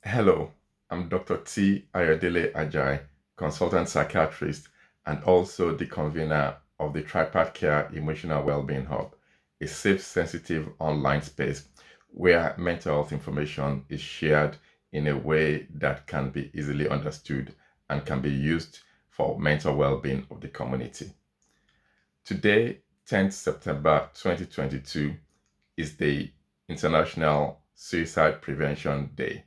Hello, I'm Dr. T. Ayodele Ajay, consultant psychiatrist and also the convener of the Tripart Care Emotional Wellbeing Hub, a safe, sensitive online space where mental health information is shared in a way that can be easily understood and can be used for mental well-being of the community. Today, 10th September 2022, is the International Suicide Prevention Day.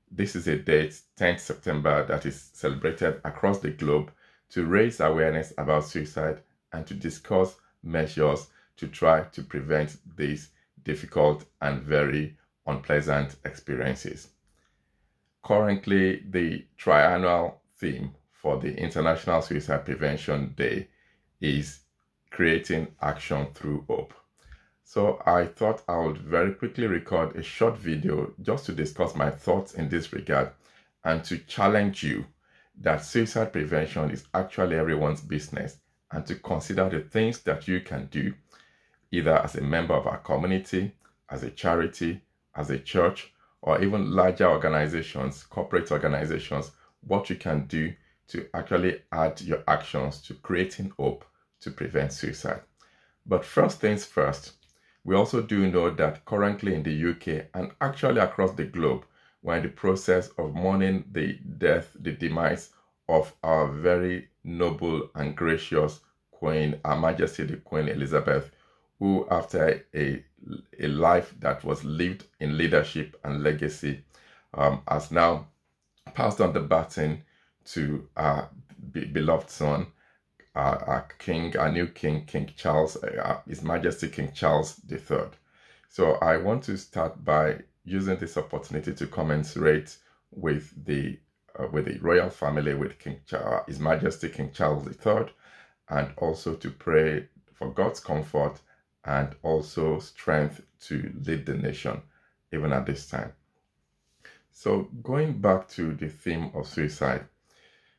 This is a date, 10th September, that is celebrated across the globe to raise awareness about suicide and to discuss measures to try to prevent these difficult and very unpleasant experiences. Currently, the triennial theme for the International Suicide Prevention Day is creating action through hope. So I thought I would very quickly record a short video just to discuss my thoughts in this regard and to challenge you that suicide prevention is actually everyone's business, and to consider the things that you can do either as a member of our community, as a charity, as a church, or even larger organizations, corporate organizations, what you can do to actually add your actions to creating hope to prevent suicide. But first things first, we also do know that currently in the UK and actually across the globe, we're in the process of mourning the demise of our very noble and gracious Queen, Her Majesty the Queen Elizabeth, who after a life that was lived in leadership and legacy, has now passed on the baton to our beloved son, our king, our new king, King Charles, His Majesty King Charles III. So I want to start by using this opportunity to commensurate with the royal family, with His Majesty King Charles III, and also to pray for God's comfort and also strength to lead the nation even at this time. So going back to the theme of suicide,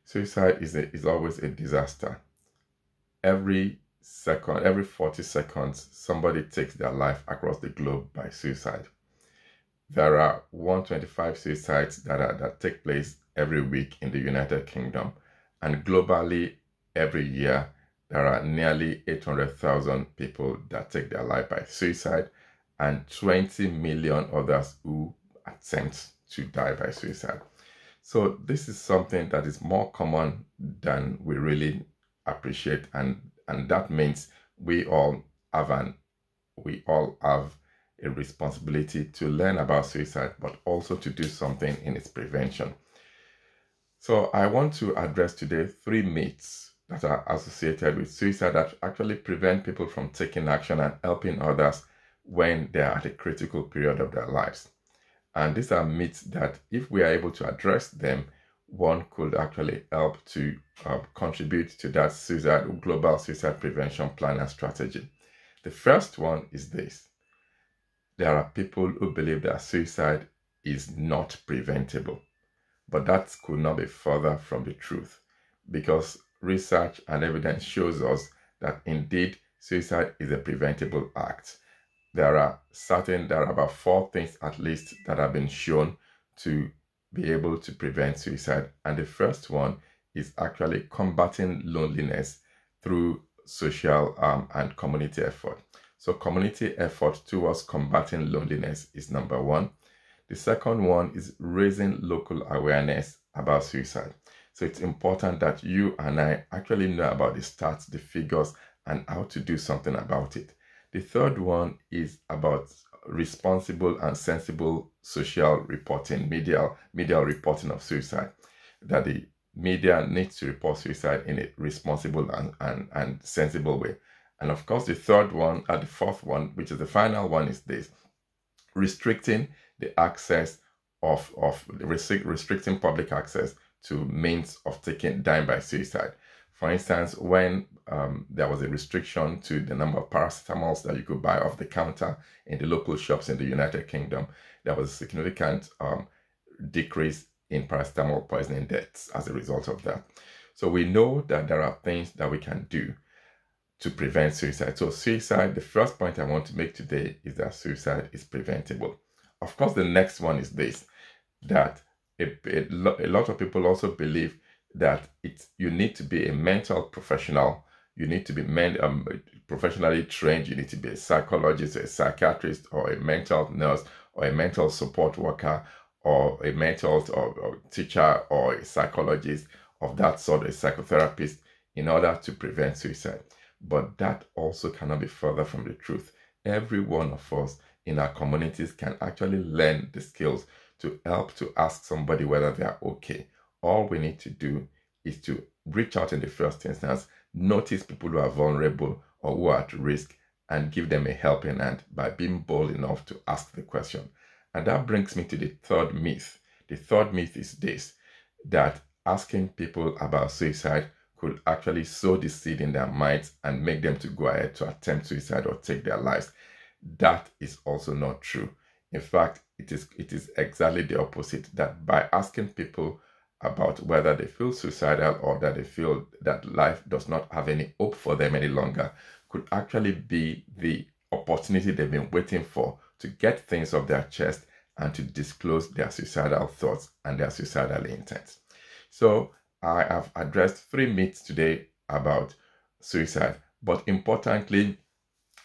suicide is always a disaster. Every 40 seconds, somebody takes their life across the globe by suicide. There are 125 suicides that take place every week in the United Kingdom, and globally every year there are nearly 800,000 people that take their life by suicide, and 20 million others who attempt to die by suicide. So this is something that is more common than we really appreciate, and that means we all have a responsibility to learn about suicide, but also to do something in its prevention. So I want to address today 3 myths that are associated with suicide that actually prevent people from taking action and helping others when they are at a critical period of their lives. And these are myths that, if we are able to address them, one could actually help to contribute to that global suicide prevention plan and strategy. The first one is this: there are people who believe that suicide is not preventable, but that could not be further from the truth, because research and evidence shows us that indeed suicide is a preventable act. There are about 4 things at least that have been shown to be able to prevent suicide, and the first one is actually combating loneliness through social and community effort. So community effort towards combating loneliness is number 1. The second one is raising local awareness about suicide. So it's important that you and I actually know about the stats, the figures, and how to do something about it. The third one is about responsible and sensible social reporting, media reporting of suicide, that the media needs to report suicide in a responsible and sensible way. And of course, the fourth one, which is the final one, is this: restricting the access restricting public access to means of dying by suicide. For instance, when there was a restriction to the number of paracetamols that you could buy off the counter in the local shops in the United Kingdom, there was a significant decrease in paracetamol poisoning deaths as a result of that. So we know that there are things that we can do to prevent suicide. So suicide, the first point I want to make today is that suicide is preventable. Of course, the next one is this, that a lot of people also believe that you need to be a mental professional. You need to be professionally trained. You need to be a psychologist, a psychiatrist, or a mental nurse, or a mental support worker, or a mental or teacher, or a psychologist of that sort, a psychotherapist, in order to prevent suicide. But that also cannot be further from the truth. Every one of us in our communities can actually learn the skills to help to ask somebody whether they are okay. All we need to do is to reach out in the first instance, notice people who are vulnerable or who are at risk, and give them a helping hand by being bold enough to ask the question. And that brings me to the third myth. The third myth is this, that asking people about suicide could actually sow the seed in their minds and make them to go ahead to attempt suicide or take their lives. That is also not true. In fact, it is exactly the opposite, that by asking people about whether they feel suicidal or that they feel that life does not have any hope for them any longer could actually be the opportunity they've been waiting for to get things off their chest and to disclose their suicidal thoughts and their suicidal intents. So I have addressed 3 myths today about suicide, but importantly,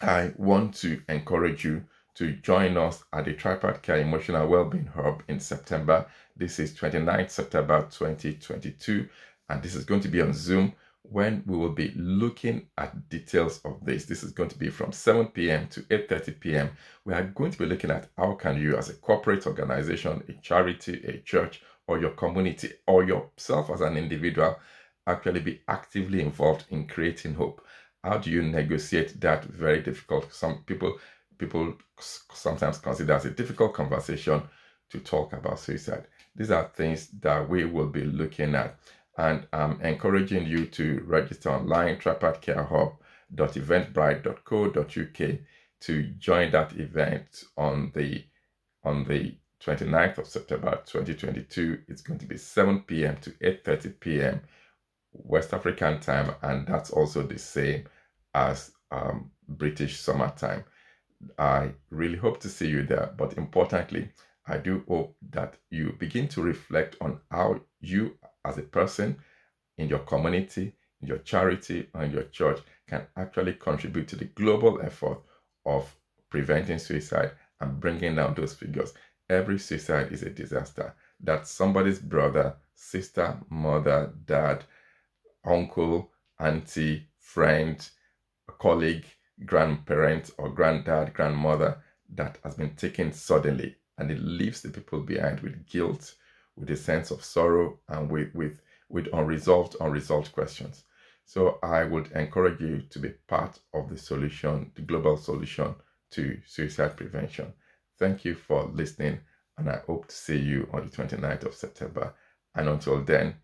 I want to encourage you to join us at the Tripart Care Emotional Wellbeing Hub in September. This is 29th September 2022, and this is going to be on Zoom, when we will be looking at details of this. This is going to be from 7 p.m. to 8:30 p.m. We are going to be looking at how can you, as a corporate organization, a charity, a church, or your community, or yourself as an individual, actually be actively involved in creating hope. How do you negotiate that very difficult, some people sometimes consider as a difficult conversation, to talk about suicide? These are things that we will be looking at, and I'm encouraging you to register online, tripartcarehub.eventbrite.co.uk, to join that event on the 29th of September 2022. It's going to be 7 p.m. to 8:30 p.m. West African time, and that's also the same as British summertime. I really hope to see you there, but importantly, I do hope that you begin to reflect on how you as a person in your community, in your charity, or in your church can actually contribute to the global effort of preventing suicide and bringing down those figures. Every suicide is a disaster. That's somebody's brother, sister, mother, dad, uncle, auntie, friend, colleague, grandparent, or granddad, grandmother that has been taken suddenly, and it leaves the people behind with guilt, with a sense of sorrow, and with unresolved questions. So I would encourage you to be part of the solution, the global solution to suicide prevention. Thank you for listening, and I hope to see you on the 29th of September. And until then,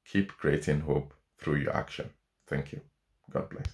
keep creating hope through your action. Thank you. God bless.